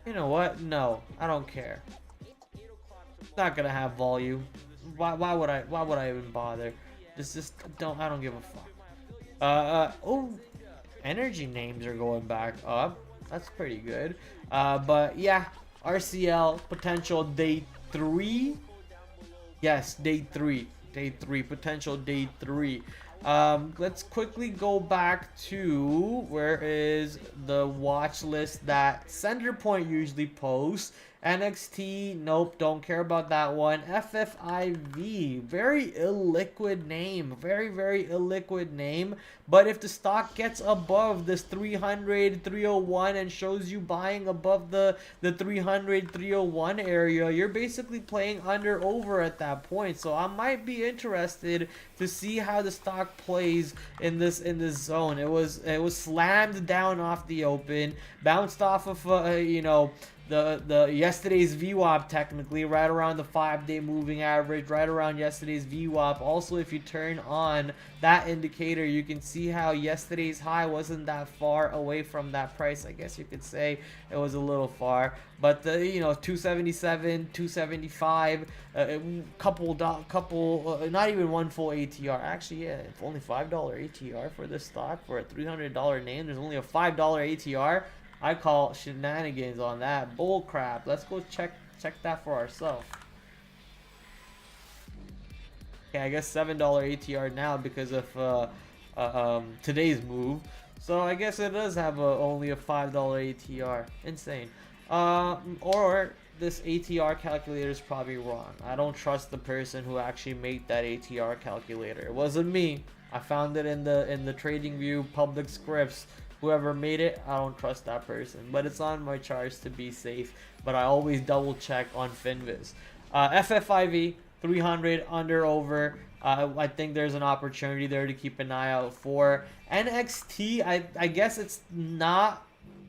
Speaker 1: You know what? No, I don't care. It's not gonna have volume. Why would I even bother? Just don't. I don't give a fuck. Oh, energy names are going back up. That's pretty good. But yeah, RCL potential day 3. Yes, day 3. Day 3, potential day 3. Let's quickly go back to where is the watch list that Centerpoint usually posts. NXT, nope, don't care about that one. FFIV, very illiquid name, very illiquid name. But if the stock gets above this 300, 301 and shows you buying above the 300, 301 area, you're basically playing under over at that point. So I might be interested to see how the stock plays in this zone. It was slammed down off the open, bounced off of you know, the yesterday's VWAP, technically right around the 5-day moving average, right around yesterday's VWAP. Also, if you turn on that indicator, you can see how yesterday's high wasn't that far away from that price. I guess you could say it was a little far, but you know, 277, 275, couple not even one full ATR. Actually, yeah, only $5 ATR for this stock for a $300 name. There's only a $5 ATR. I call shenanigans on that. Bull crap. Let's go check that for ourselves. Okay, I guess $7 ATR now because of today's move. So I guess it does have only a $5 ATR. Insane. Or this ATR calculator is probably wrong. I don't trust the person who actually made that ATR calculator. It wasn't me. I found it in the TradingView public scripts. Whoever made it, I don't trust that person. But it's on my charts to be safe. But I always double check on Finviz. FFIV 300 under over. I think there's an opportunity there to keep an eye out for. NXT, I guess it's not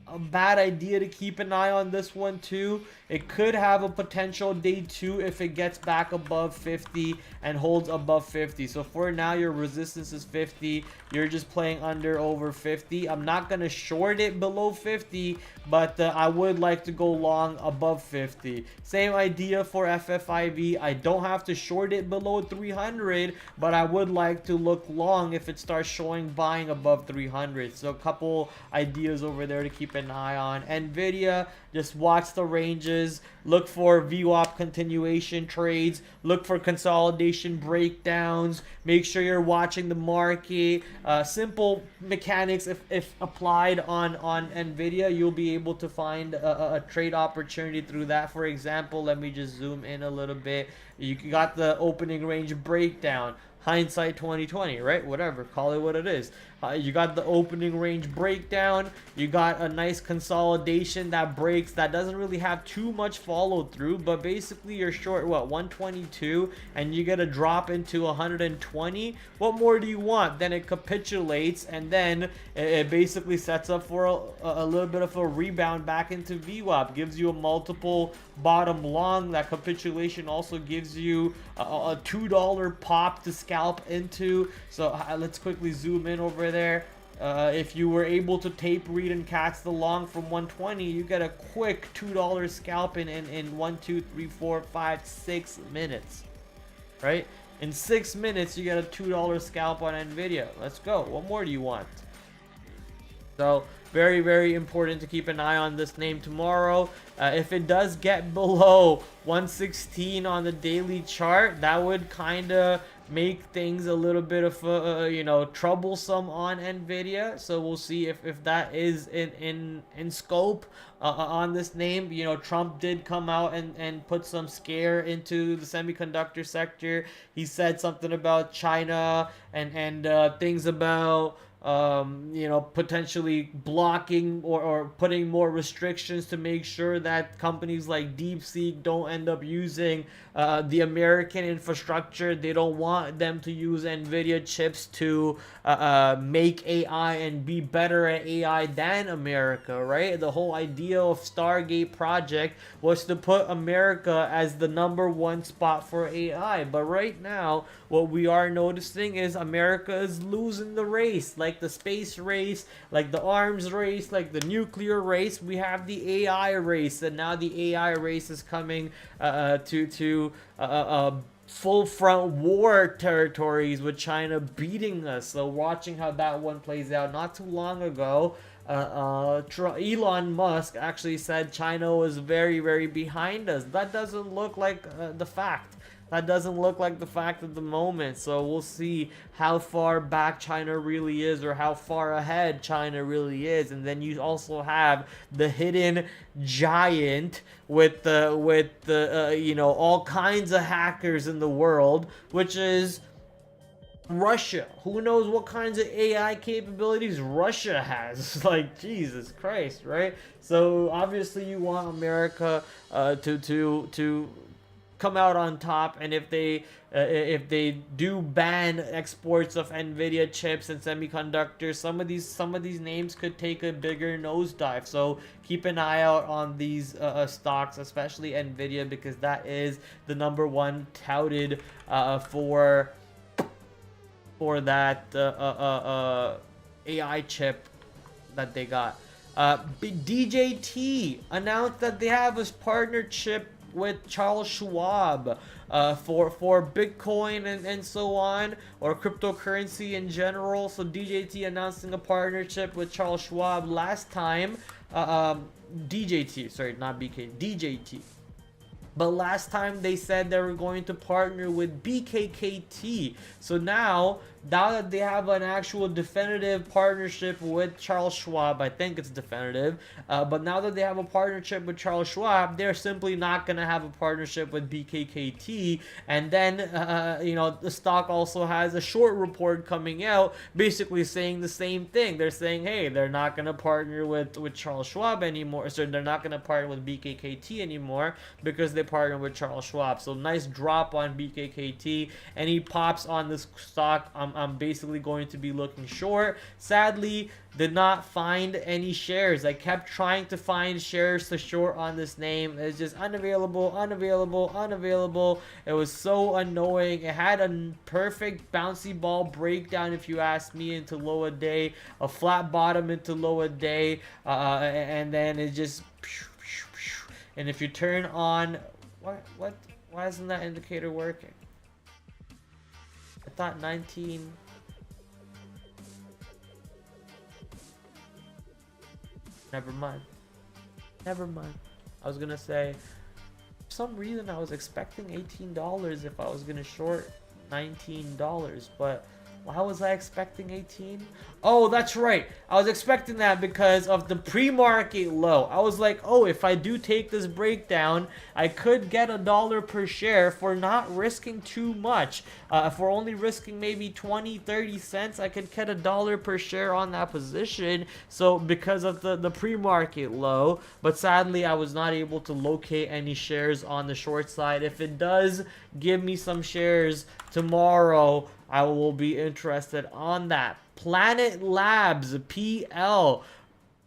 Speaker 1: a bad idea to keep an eye on this one too. It could have a potential day 2 if it gets back above 50 and holds above 50. So for now, your resistance is 50. You're just playing under over 50. I'm not going to short it below 50, but I would like to go long above 50. Same idea for FFIV. I don't have to short it below 300, but I would like to look long if it starts showing buying above 300. So a couple ideas over there to keep an eye on. Nvidia, just watch the ranges. Look for VWAP continuation trades. Look for consolidation breakdowns. Make sure you're watching the market. Simple mechanics, if applied on Nvidia, you'll be able to find a trade opportunity through that. For example, let me just zoom in a little bit. You got the opening range breakdown. Hindsight 2020, right? Whatever, call it what it is. You got the opening range breakdown. You got a nice consolidation that breaks, that doesn't really have too much follow through, but basically you're short what, 122, and you get a drop into 120. What more do you want? Then it capitulates, and then it basically sets up for a little bit of a rebound back into VWAP. Gives you a multiple bottom long. That capitulation also gives you a $2 pop to scalp into. So let's quickly zoom in over there. If you were able to tape read and catch the long from 120, you get a quick $2 scalp in 1, 2, 3, 4, 5, 6 minutes, right? In 6 minutes, you get a $2 scalp on Nvidia. Let's go. What more do you want? So very, very important to keep an eye on this name tomorrow. If it does get below 116 on the daily chart, that would kind of make things a little bit of you know, troublesome on Nvidia. So we'll see if that is in scope on this name. You know, Trump did come out and put some scare into the semiconductor sector. He said something about China and things about you know, potentially blocking or putting more restrictions to make sure that companies like DeepSeek don't end up using the American infrastructure. They don't want them to use Nvidia chips to make AI and be better at AI than America, right? The whole idea of Stargate project was to put America as the #1 spot for AI. But right now, what we are noticing is America is losing the race, like the space race, like the arms race, like the nuclear race. We have the AI race, and now the AI race is coming to full front war territories with China beating us. So watching how that one plays out. Not too long ago, Elon Musk actually said China was very, very behind us. That doesn't look like the fact. That doesn't look like the fact at the moment. So we'll see how far back China really is, or how far ahead China really is. And then you also have the hidden giant with the you know, all kinds of hackers in the world, which is Russia. Who knows what kinds of AI capabilities Russia has? Like, Jesus Christ, right? So obviously you want America to come out on top, and if they do ban exports of Nvidia chips and semiconductors, some of these names could take a bigger nosedive. So keep an eye out on these stocks, especially Nvidia, because that is the #1 touted for that AI chip that they got. DJT announced that they have a partnership with Charles Schwab for Bitcoin and so on, or cryptocurrency in general. So DJT announcing a partnership with Charles Schwab. Last time DJT, sorry, not BK, DJT. But last time they said they were going to partner with BKKT. So now that they have an actual definitive partnership with Charles Schwab, I think it's definitive. But now that they have a partnership with Charles Schwab, they're simply not going to have a partnership with BKKT. And then, the stock also has a short report coming out basically saying the same thing. They're saying, hey, they're not going to partner with Charles Schwab anymore. So they're not going to partner with BKKT anymore because they partner with Charles Schwab. So nice drop on BKKT. Any pops on this stock, I'm basically going to be looking short. Sadly, did not find any shares. I kept trying to find shares to short on this name. It's just unavailable. It was so annoying. It had a perfect bouncy ball breakdown, if you ask me, into lower day, a flat bottom into lower day, and then it just, and if you turn on, why isn't that indicator working? I thought 19. Never mind. I was gonna say, for some reason I was expecting $18 if I was gonna short $19, but why was I expecting 18? Oh, that's right. I was expecting that because of the pre-market low. I was like, oh, if I do take this breakdown, I could get $1 per share for not risking too much. For only risking maybe 20-30 cents, I could get $1 per share on that position. So because of the pre-market low, but sadly I was not able to locate any shares on the short side. If it does give me some shares tomorrow, I will be interested on that. Planet Labs, PL,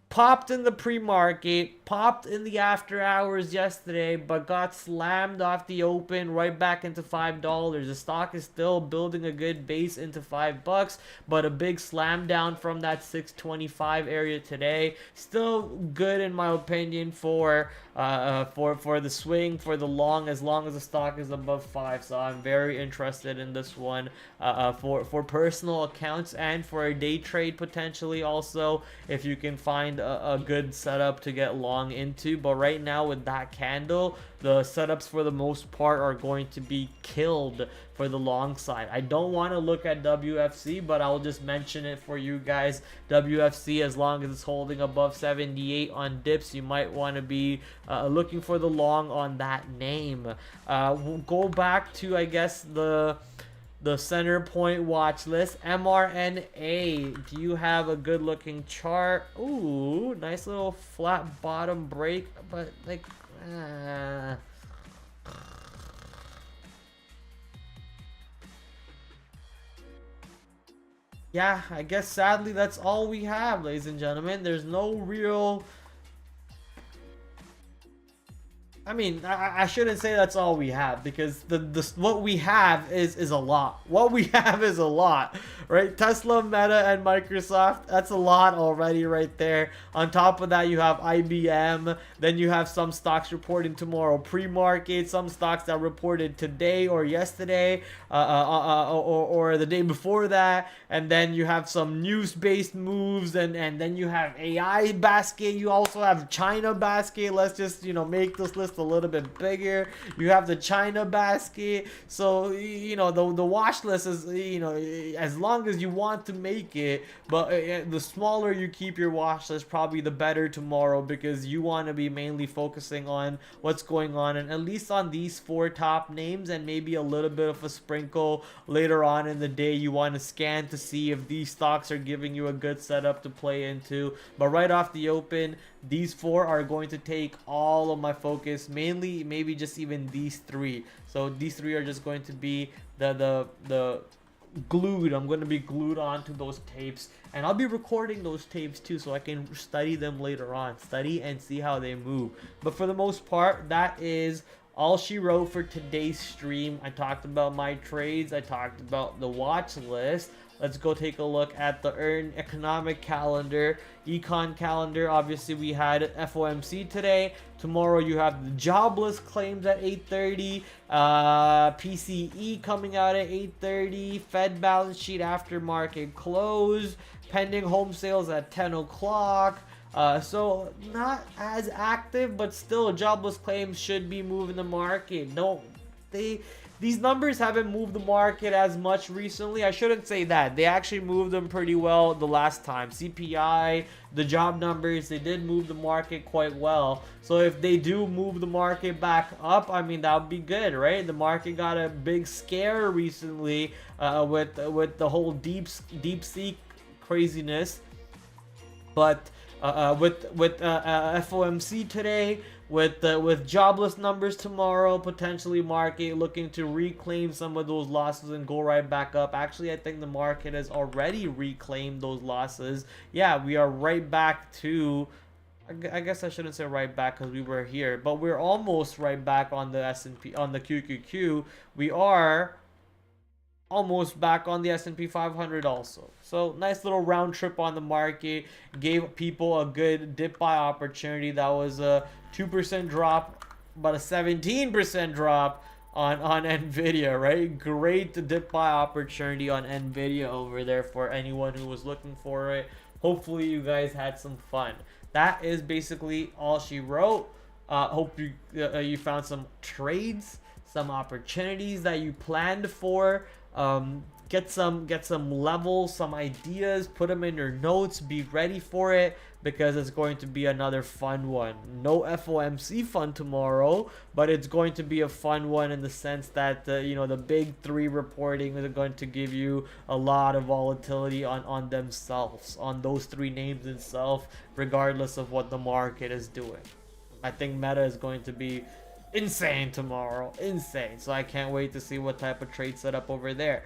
Speaker 1: popped in the pre-market, popped in the after hours yesterday, but got slammed off the open right back into $5. The stock is still building a good base into $5, but a big slam down from that 625 area today. Still good in my opinion for the swing, for the long, as long as the stock is above 5. So I'm very interested in this one for personal accounts and for a day trade potentially also, if you can find a good setup to get long into. But right now with that candle, the setups for the most part are going to be killed for the long side. I don't want to look at WFC, but I'll just mention it for you guys. WFC, as long as it's holding above 78 on dips, you might want to be looking for the long on that name. We'll go back to, I guess, the center point watch list. MRNA, do you have a good looking chart? Ooh, nice little flat bottom break, but like yeah, I guess sadly that's all we have, ladies and gentlemen. There's no real, I mean, I shouldn't say that's all we have, because what we have is a lot. What we have is a lot, right? Tesla, Meta, and Microsoft, that's a lot already right there. On top of that, you have IBM. Then you have some stocks reporting tomorrow pre-market, some stocks that reported today or yesterday, or the day before that. And then you have some news-based moves, and then you have AI basket. You also have China basket. Let's just, make this list a little bit bigger. You have the China basket. So the watch list is, as long as you want to make it, but the smaller you keep your watch list, probably the better tomorrow, because you want to be mainly focusing on what's going on, and at least on these 4 top names, and maybe a little bit of a sprinkle later on in the day. You want to scan to see if these stocks are giving you a good setup to play into. But right off the open, these 4 are going to take all of my focus, mainly maybe just even these 3. So these 3 are just going to be the glued. I'm going to be glued onto those tapes, and I'll be recording those tapes too, so I can study them later on, study and see how they move. But for the most part, that is all she wrote for today's stream. I talked about my trades, I talked about the watch list. Let's go take a look at the economic calendar, econ calendar. Obviously, we had FOMC today. Tomorrow, you have the jobless claims at 8:30. PCE coming out at 8:30. Fed balance sheet after market close. Pending home sales at 10 o'clock. So not as active, but still jobless claims should be moving the market. No, these numbers haven't moved the market as much recently. I shouldn't say that. They actually moved them pretty well the last time. CPI, the job numbers, they did move the market quite well. So if they do move the market back up, I mean, that would be good, right? The market got a big scare recently with the whole deep sea craziness. But with FOMC today, with jobless numbers tomorrow, potentially market looking to reclaim some of those losses and go right back up. Actually, I think the market has already reclaimed those losses. Yeah, we are right back to, I guess I shouldn't say right back because we were here, but we're almost right back on the S&P, on the QQQ. We are almost back on the S&P 500 also. So nice little round trip on the market, gave people a good dip buy opportunity. That was a 2% drop, but a 17% drop on Nvidia, right? Great dip buy opportunity on Nvidia over there for anyone who was looking for it. Hopefully you guys had some fun. That is basically all she wrote. Hope you found some trades, some opportunities that you planned for. Get some levels, some ideas, put them in your notes, be ready for it, because it's going to be another fun one. No FOMC fun tomorrow, but it's going to be a fun one in the sense that the big three reporting is going to give you a lot of volatility on themselves, on those three names themselves, regardless of what the market is doing. I think Meta is going to be insane tomorrow, insane. So I can't wait to see what type of trade set up over there.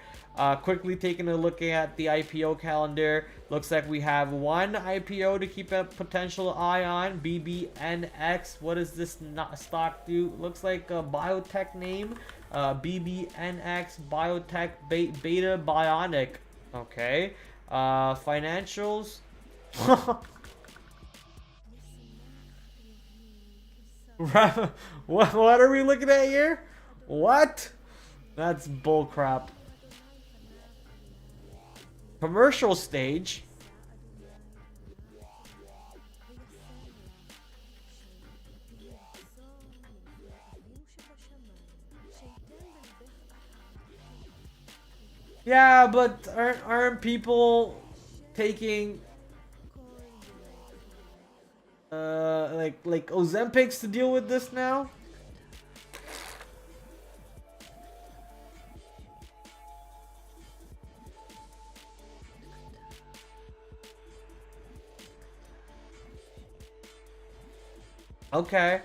Speaker 1: Quickly taking a look at the IPO calendar, looks like we have one IPO to keep a potential eye on. BBNX. What does this stock do? Looks like a biotech name. BBNX biotech beta bionic. Okay. Financials. What are we looking at here? What? That's bullcrap. Commercial stage. Yeah, but aren't people taking like Ozempics to deal with this now? Okay.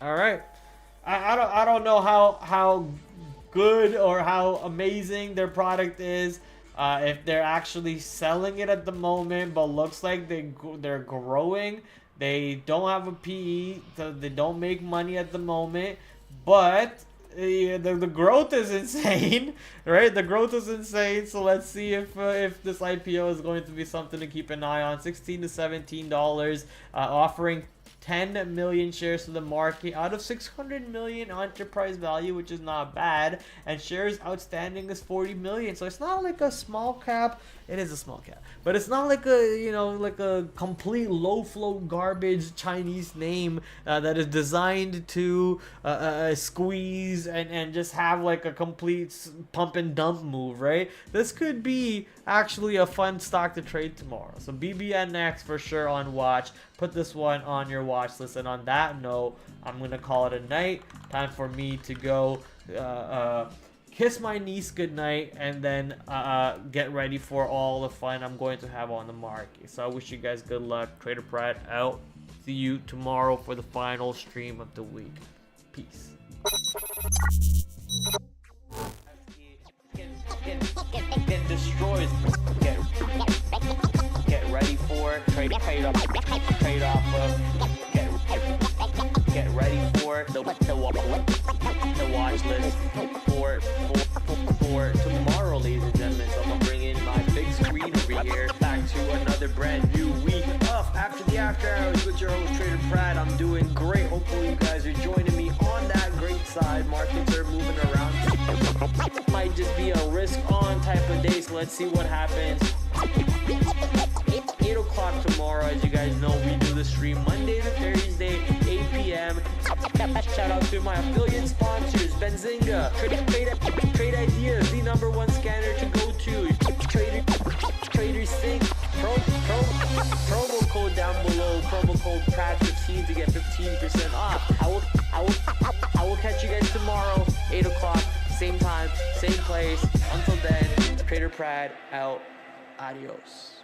Speaker 1: All right. I don't know how good or how amazing their product is. If they're actually selling it at the moment, but looks like they're growing. They don't have a PE, so they don't make money at the moment. But the growth is insane, right? The growth is insane. So let's see if this IPO is going to be something to keep an eye on. $16 to $17, offering 10 million shares to the market out of 600 million enterprise value, which is not bad, and shares outstanding is 40 million. So it's not like a small cap. It is a small cap, but it's not like a complete low flow garbage Chinese name that is designed to squeeze and just have like a complete pump and dump move, right? This could be actually a fun stock to trade tomorrow. So BBNX for sure on watch. Put this one on your watch list. And on that note, I'm gonna call it a night. Time for me to go kiss my niece goodnight, and then get ready for all the fun I'm going to have on the market. So I wish you guys good luck. TraderPrad out. See you tomorrow for the final stream of the week. Peace. Get destroyed. Get ready for trade off of. Get ready for the watch list for tomorrow, ladies and gentlemen. So I'm gonna bring in my big screen over here, back to another brand new week of After the After Hours with your host TraderPrad. I'm doing great. Hopefully you guys are joining me on that great side. Markets are moving around. Might just be a risk on type of day, so let's see what happens. 8 o'clock tomorrow. As you guys know, we do the stream Monday to Thursday, 8 p.m. Shout out to my affiliate sponsors, Benzinga, Trade Ideas, the #1 scanner to go to, Trader Sync, promo code down below, promo code PRAD15 to get 15% off. I will catch you guys tomorrow, 8 o'clock, same time, same place. Until then, TraderPrad out. Adios.